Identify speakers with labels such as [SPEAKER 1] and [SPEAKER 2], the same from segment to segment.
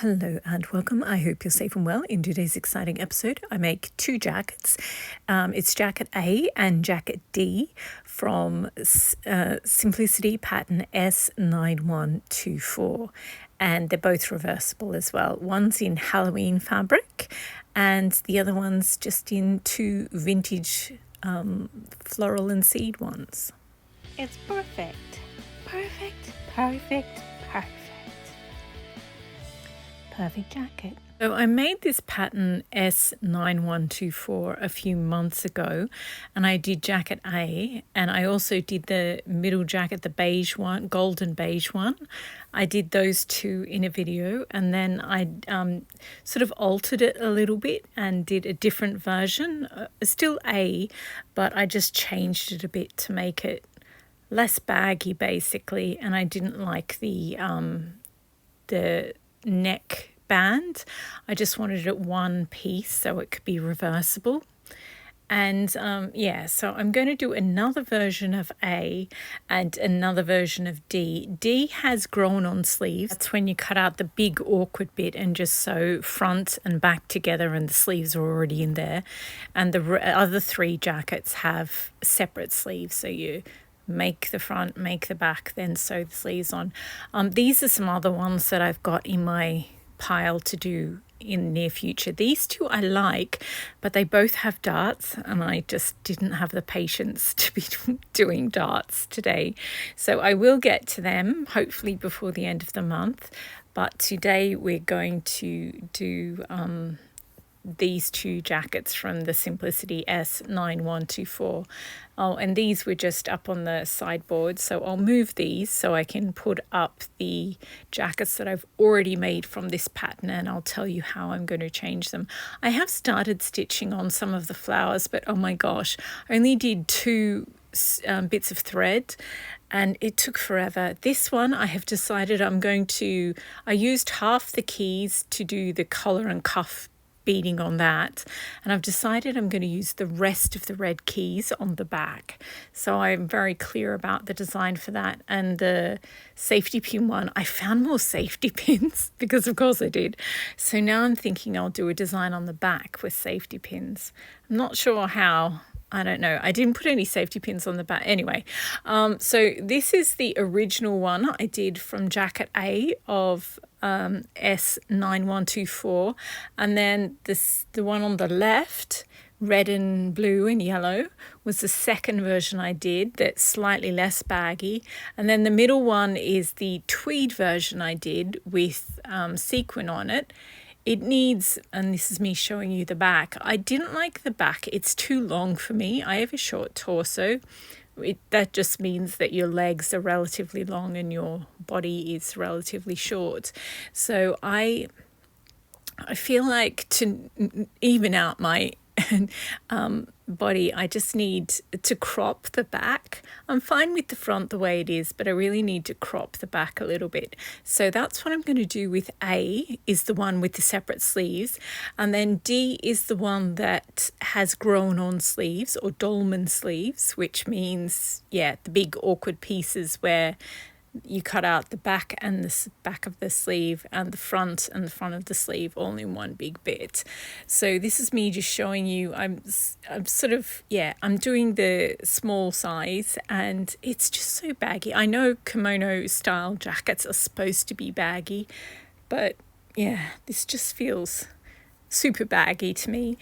[SPEAKER 1] Hello and welcome. I hope you're safe and well. In today's exciting episode, I make two jackets. It's jacket A and jacket D from Simplicity pattern S9124. And they're both reversible as well. One's in Halloween fabric and the other one's just in two vintage floral and seed ones.
[SPEAKER 2] It's perfect. Perfect, perfect, perfect. Perfect jacket.
[SPEAKER 1] So I made this pattern S9124 a few months ago, and I did jacket A, and I also did the middle jacket, the beige one, golden beige one. I did those two in a video, and then I sort of altered it a little bit and did a different version, still A, but I just changed it a bit to make it less baggy basically, and I didn't like the neck band. I just wanted it one piece so it could be reversible. And so I'm going to do another version of A and another version of D. D has grown on sleeves. That's when you cut out the big awkward bit and just sew front and back together and the sleeves are already in there. And the other three jackets have separate sleeves, so you make the front, make the back, then sew the sleeves on. These are some other ones that I've got in my pile to do in the near future. These two I like, but they both have darts and I just didn't have the patience to be doing darts today. So I will get to them hopefully before the end of the month, but today we're going to do these two jackets from the Simplicity S9124. Oh, and these were just up on the sideboard, so I'll move these so I can put up the jackets that I've already made from this pattern, and I'll tell you how I'm going to change them. I have started stitching on some of the flowers, but oh my gosh, I only did two bits of thread and it took forever. This one I have decided I used half the keys to do the collar and cuff beading on that, and I've decided I'm going to use the rest of the red keys on the back. So I'm very clear about the design for that. And the safety pin one, I found more safety pins because of course I did. So now I'm thinking I'll do a design on the back with safety pins. I'm not sure how. I don't know. I didn't put any safety pins on the back. Anyway, so this is the original one I did from jacket A of S9124. And then the one on the left, red and blue and yellow, was the second version I did that's slightly less baggy. And then the middle one is the tweed version I did with sequin on it. It needs, and this is me showing you the back, I didn't like the back. It's too long for me. I have a short torso. That just means that your legs are relatively long and your body is relatively short. So I feel like to even out my body, I just need to crop the back. I'm fine with the front the way it is, but I really need to crop the back a little bit. So that's what I'm going to do with A, is the one with the separate sleeves, and then D is the one that has grown on sleeves, or dolman sleeves, which means the big awkward pieces where you cut out the back and the back of the sleeve and the front and the front of the sleeve all in one big bit. So this is me just showing you, I'm doing the small size and it's just so baggy. I know kimono style jackets are supposed to be baggy, but this just feels super baggy to me.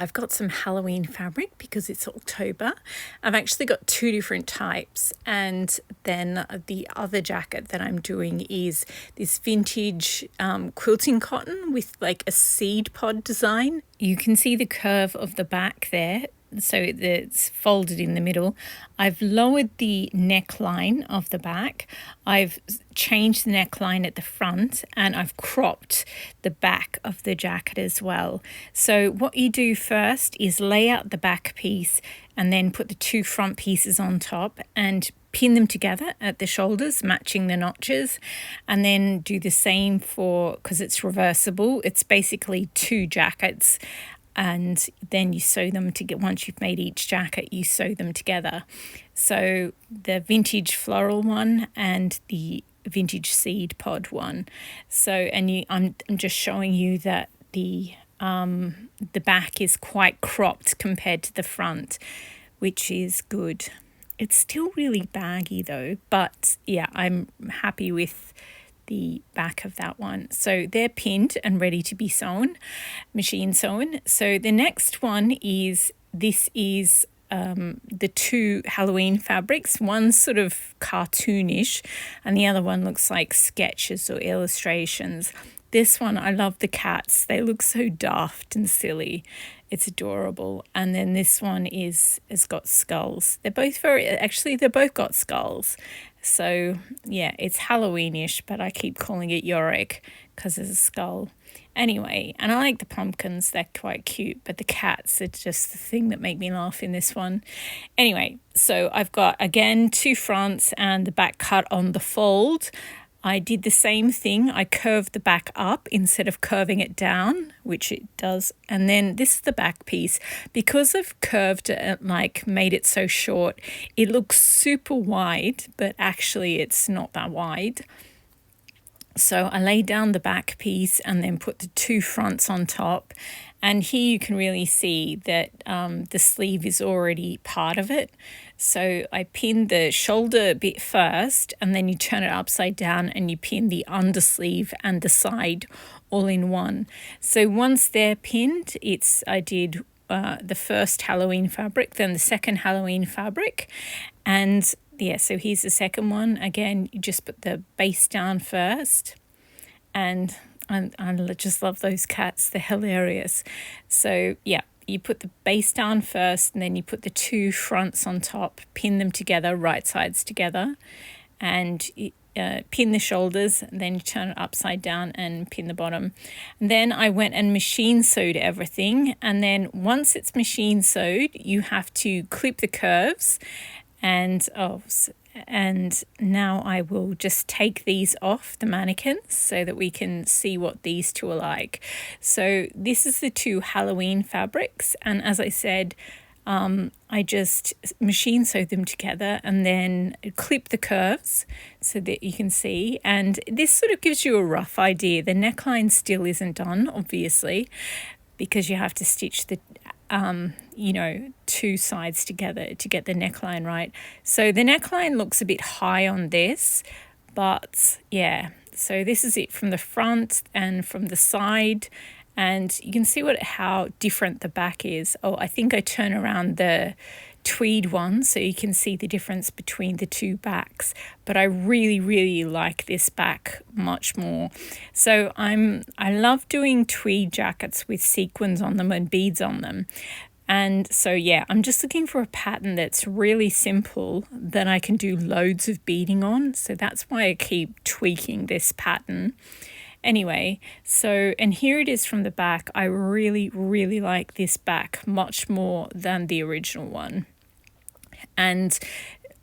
[SPEAKER 1] I've got some Halloween fabric because it's October. I've actually got two different types, and then the other jacket that I'm doing is this vintage quilting cotton with like a seed pod design. You can see the curve of the back there, so it's folded in the middle. I've lowered the neckline of the back. I've changed the neckline at the front, and I've cropped the back of the jacket as well. So what you do first is lay out the back piece and then put the two front pieces on top and pin them together at the shoulders, matching the notches, and then do the same because it's reversible. It's basically two jackets, and then you sew them together. Once you've made each jacket, you sew them together. So the vintage floral one and the vintage seed pod one. So, and I'm just showing you that the back is quite cropped compared to the front, which is good. It's still really baggy though, but yeah, I'm happy with the back of that one. So they're pinned and ready to be sewn, machine sewn. So the next one is, this is the two Halloween fabrics. One's sort of cartoonish and the other one looks like sketches or illustrations. This one, I love the cats. They look so daft and silly. It's adorable. And then this one has got skulls. They're both they're both got skulls. So yeah, it's Halloweenish, but I keep calling it Yorick because there's a skull. Anyway, and I like the pumpkins. They're quite cute, but the cats are just the thing that make me laugh in this one. Anyway, so I've got, again, two fronts and the back cut on the fold. I did the same thing. I curved the back up instead of curving it down, which it does. And then this is the back piece. Because I've curved it, like made it so short, it looks super wide, but actually it's not that wide. So I laid down the back piece and then put the two fronts on top. And here you can really see that the sleeve is already part of it. So I pinned the shoulder bit first, and then you turn it upside down and you pin the undersleeve and the side all in one. So once they're pinned, I did the first Halloween fabric, then the second Halloween fabric. And yeah, so here's the second one. Again, you just put the base down first. And I just love those cats. They're hilarious. So yeah, you put the base down first, and then you put the two fronts on top, pin them together, right sides together, and pin the shoulders, and then you turn it upside down and pin the bottom. And then I went and machine sewed everything. And then once it's machine sewed, you have to clip the curves. And now I will just take these off the mannequins so that we can see what these two are like. So this is the two Halloween fabrics, and as I said, I just machine sewed them together and then clip the curves so that you can see. And this sort of gives you a rough idea. The neckline still isn't done, obviously, because you have to stitch the two sides together to get the neckline right. So the neckline looks a bit high on this, but yeah, so this is it from the front and from the side, and you can see how different the back is. Oh, I think I turn around the tweed one so you can see the difference between the two backs, but I really like this back much more. So I love doing tweed jackets with sequins on them and beads on them. And so yeah, I'm just looking for a pattern that's really simple that I can do loads of beading on. So that's why I keep tweaking this pattern. Anyway, so, and here it is from the back. I really like this back much more than the original one. And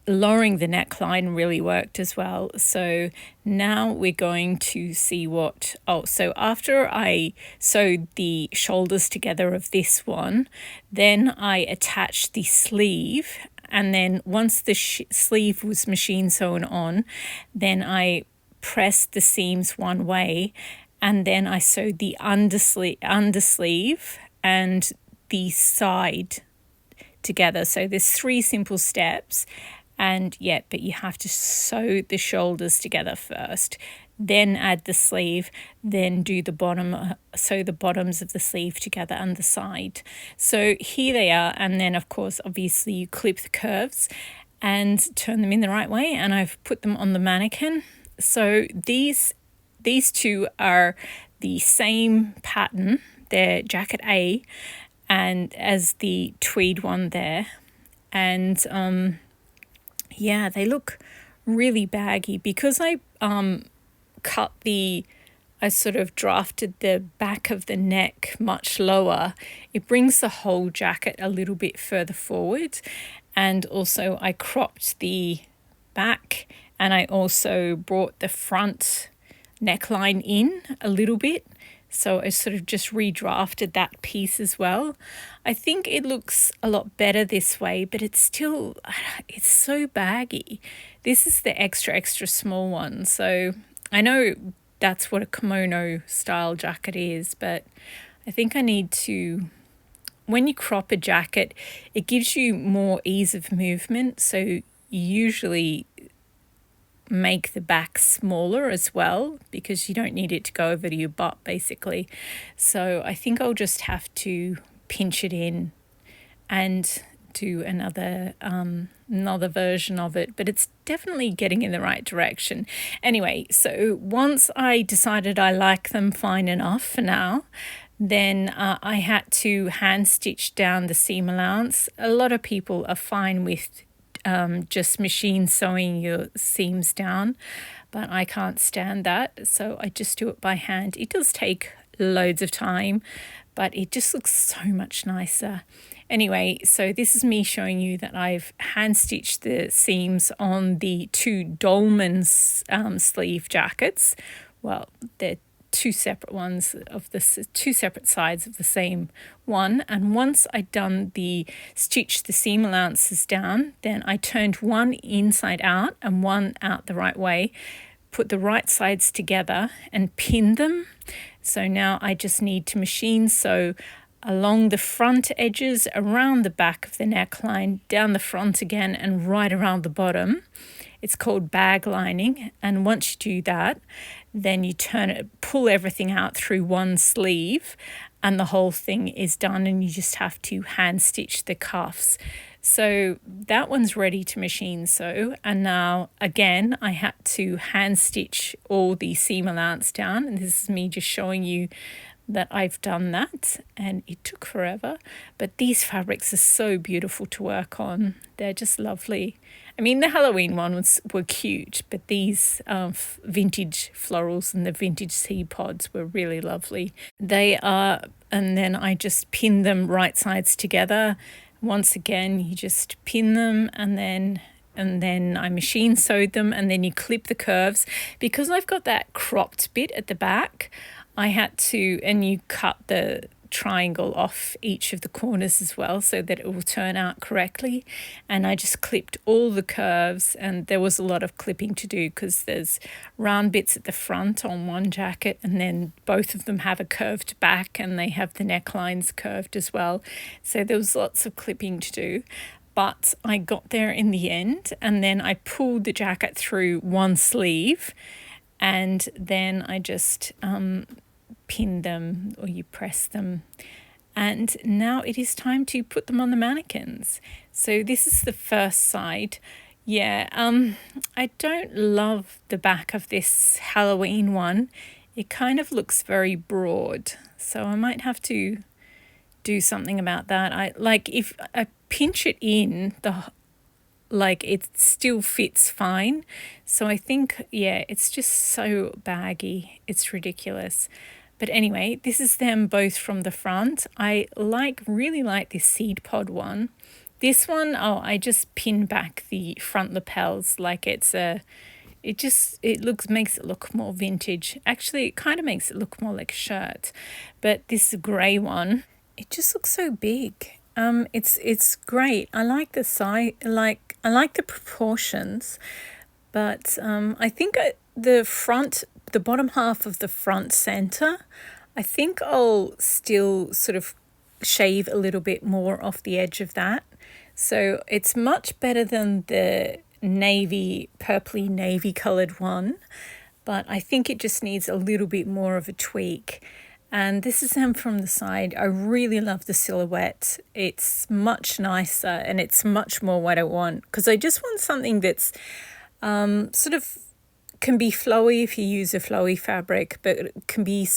[SPEAKER 1] lowering the neckline really worked as well. So now we're going to see so after I sewed the shoulders together of this one, then I attached the sleeve. And then once the sleeve was machine sewn on, then I pressed the seams one way, and then I sewed the undersleeve and the side together. So there's 3 simple steps, and yeah, but you have to sew the shoulders together first, then add the sleeve, then do the bottom, sew the bottoms of the sleeve together and the side. So here they are, and then of course obviously you clip the curves and turn them in the right way, and I've put them on the mannequin. So these two are the same pattern. They're jacket A and as the tweed one there, and yeah, they look really baggy because I sort of drafted the back of the neck much lower. It brings the whole jacket a little bit further forward, and also I cropped the back, and I also brought the front neckline in a little bit. So I sort of just redrafted that piece as well. I think it looks a lot better this way, but it's still, it's so baggy. This is the extra small one. So I know that's what a kimono style jacket is, but I think I need to, when you crop a jacket, it gives you more ease of movement. So you usually make the back smaller as well, because you don't need it to go over to your butt basically. So I think I'll just have to pinch it in and do another version of it, but it's definitely getting in the right direction. Anyway, so once I decided I like them fine enough for now, then I had to hand stitch down the seam allowance. A lot of people are fine with just machine sewing your seams down, but I can't stand that, so I just do it by hand. It does take loads of time, but it just looks so much nicer. Anyway, so this is me showing you that I've hand stitched the seams on the two Dolman sleeve jackets. Well, they're two separate ones of the two separate sides of the same one. And once I'd done the seam allowances down, then I turned one inside out and one out the right way, put the right sides together and pinned them. So now I just need to machine sew along the front edges, around the back of the neckline, down the front again, and right around the bottom. It's called bag lining. And once you do that, then you turn it, pull everything out through one sleeve, and the whole thing is done, and you just have to hand stitch the cuffs. So that one's ready to machine sew. And now again, I had to hand stitch all the seam allowance down, and this is me just showing you that I've done that, and it took forever, but these fabrics are so beautiful to work on. They're just lovely. I mean, the Halloween ones were cute, but these vintage florals and the vintage seed pods were really lovely. They are, and then I just pin them right sides together. Once again, you just pin them, and then I machine sewed them, and then you clip the curves. Because I've got that cropped bit at the back, I had to, and you cut the triangle off each of the corners as well so that it will turn out correctly. And I just clipped all the curves, and there was a lot of clipping to do because there's round bits at the front on one jacket, and then both of them have a curved back and they have the necklines curved as well. So there was lots of clipping to do. But I got there in the end, and then I pulled the jacket through one sleeve, and then I just pin them, or you press them, and now it is time to put them on the mannequins. So this is the first side. I don't love the back of this Halloween one. It kind of looks very broad, so I might have to do something about that. If I pinch it in, it still fits fine. So I think, it's just so baggy. It's ridiculous. But anyway, this is them both from the front. I really like this seed pod one. This one, I just pin back the front lapels like makes it look more vintage. Actually, it kind of makes it look more like a shirt. But this grey one, it just looks so big. It's great. I like the size, I like the proportions, but I think the bottom half of the front center, I think I'll still sort of shave a little bit more off the edge of that. So it's much better than the purpley navy colored one, but I think it just needs a little bit more of a tweak. And this is them from the side. I really love the silhouette. It's much nicer, and it's much more what I want, because I just want something that's sort of can be flowy if you use a flowy fabric, but it can be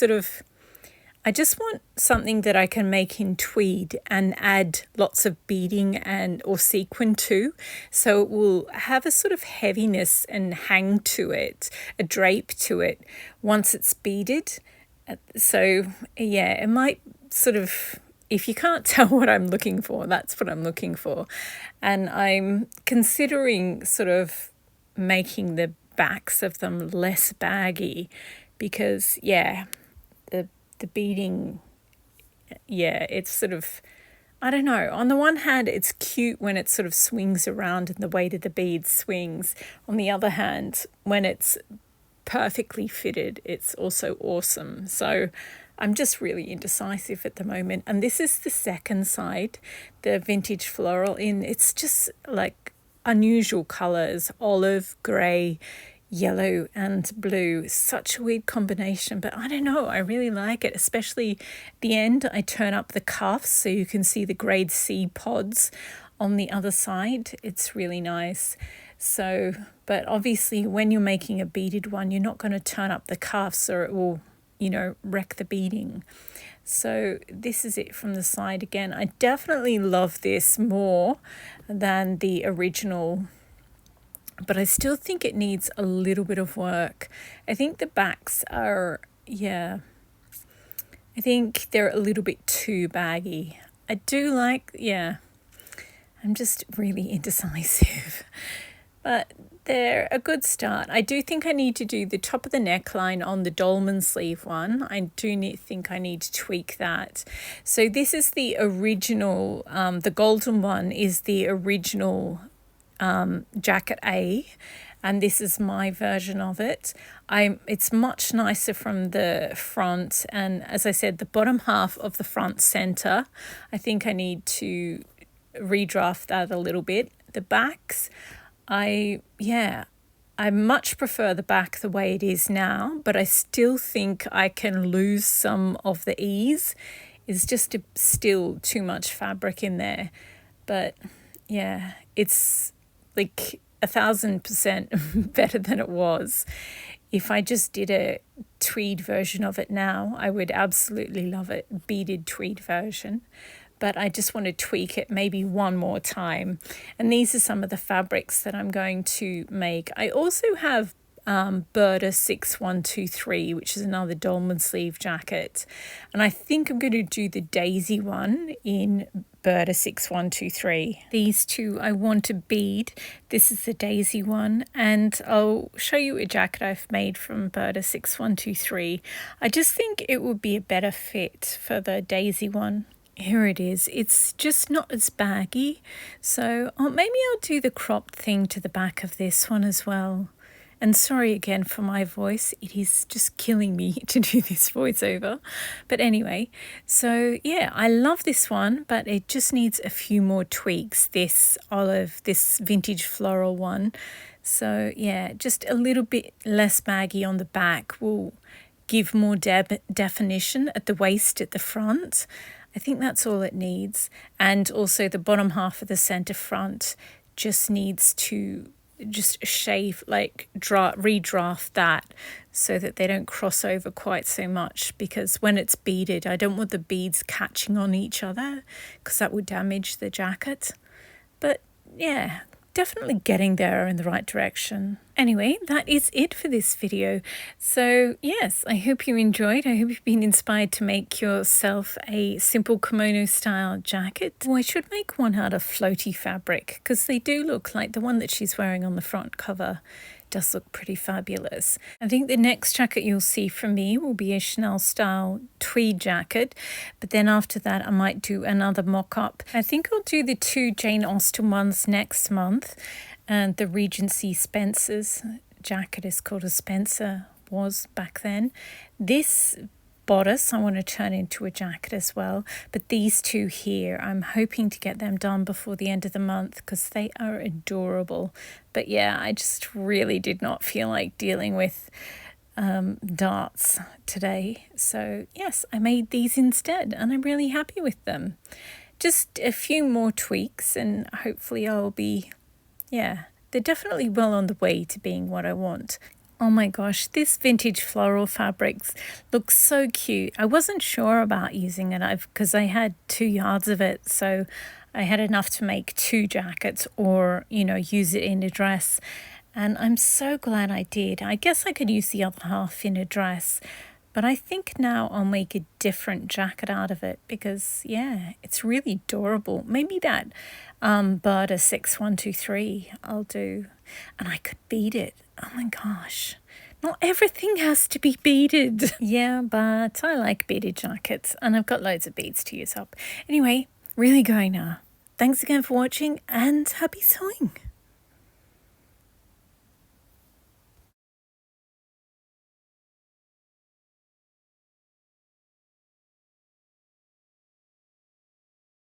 [SPEAKER 1] I just want something that I can make in tweed and add lots of beading or sequin to, so it will have a sort of heaviness and hang to it, a drape to it once it's beaded. So it might if you can't tell what I'm looking for, that's what I'm looking for. And I'm considering sort of making the backs of them less baggy because yeah, the beading, yeah, it's sort of, I don't know. On the one hand, it's cute when it sort of swings around and the weight of the bead swings. On the other hand, when it's perfectly fitted, it's also awesome. So I'm just really indecisive at the moment. And this is the second side, the vintage floral in. It's just like unusual colors, olive, grey, yellow and blue. Such a weird combination, but I don't know, I really like it, especially at the end. I turn up the cuffs so you can see the grade C pods on the other side. It's really nice. So, but obviously when you're making a beaded one, you're not going to turn up the cuffs or it will, you know, wreck the beading. So this is it from the side again. I definitely love this more than the original, but I still think it needs a little bit of work. I think the backs are, yeah, I think they're a little bit too baggy. I do like, yeah, I'm just really indecisive. But they're a good start. I do think I need to do the top of the neckline on the Dolman sleeve one. I do think I need to tweak that. So this is the original, the golden one is the original jacket A, and this is my version of it. It's much nicer from the front, and as I said, the bottom half of the front center, I think I need to redraft that a little bit. The backs, I much prefer the back the way it is now, but I still think I can lose some of the ease. It's just still too much fabric in there, but yeah, it's like 1,000% better than it was. If I just did a tweed version of it now, I would absolutely love it, beaded tweed version. But I just want to tweak it maybe one more time. And these are some of the fabrics that I'm going to make. I also have Berta 6123, which is another Dolman sleeve jacket. And I think I'm going to do the daisy one in Berta 6123. These two I want to bead. This is the daisy one, and I'll show you a jacket I've made from Berta 6123. I just think it would be a better fit for the daisy one. Here it is. It's just not as baggy, so maybe I'll do the cropped thing to the back of this one as well. And sorry again for my voice. It is just killing me to do this voiceover. But anyway, so yeah, I love this one, but it just needs a few more tweaks, this olive, this vintage floral one. So yeah, just a little bit less baggy on the back will give more definition at the waist at the front. I think that's all it needs. And also the bottom half of the center front just needs to just shave, like redraft that so that they don't cross over quite so much, because when it's beaded, I don't want the beads catching on each other because that would damage the jacket. But yeah, definitely getting there in the right direction. Anyway, that is it for this video. So yes, I hope you enjoyed. I hope you've been inspired to make yourself a simple kimono style jacket. Oh, I should make one out of floaty fabric because they do look like the one that she's wearing on the front cover. Does look pretty fabulous. I think the next jacket you'll see from me will be a Chanel style tweed jacket, but then after that I might do another mock-up. I think I'll do the two Jane Austen ones next month, and the Regency Spencer's jacket is called a Spencer, was back then. This bodice I want to turn into a jacket as well, but these two here I'm hoping to get them done before the end of the month because they are adorable. But yeah, I just really did not feel like dealing with darts today, so yes, I made these instead and I'm really happy with them. Just a few more tweaks and hopefully I'll be, yeah, they're definitely well on the way to being what I want. Oh my gosh, this vintage floral fabrics looks so cute. I wasn't sure about using it because I had 2 yards of it, so I had enough to make 2 jackets or, you know, use it in a dress. And I'm so glad I did. I guess I could use the other half in a dress, but I think now I'll make a different jacket out of it because, yeah, it's really adorable. Maybe that Berta 6123 I'll do, and I could bead it. Oh my gosh, Not everything has to be beaded. Yeah, but I like beaded jackets and I've got loads of beads to use up. Anyway, really going now. Thanks again for watching and happy sewing.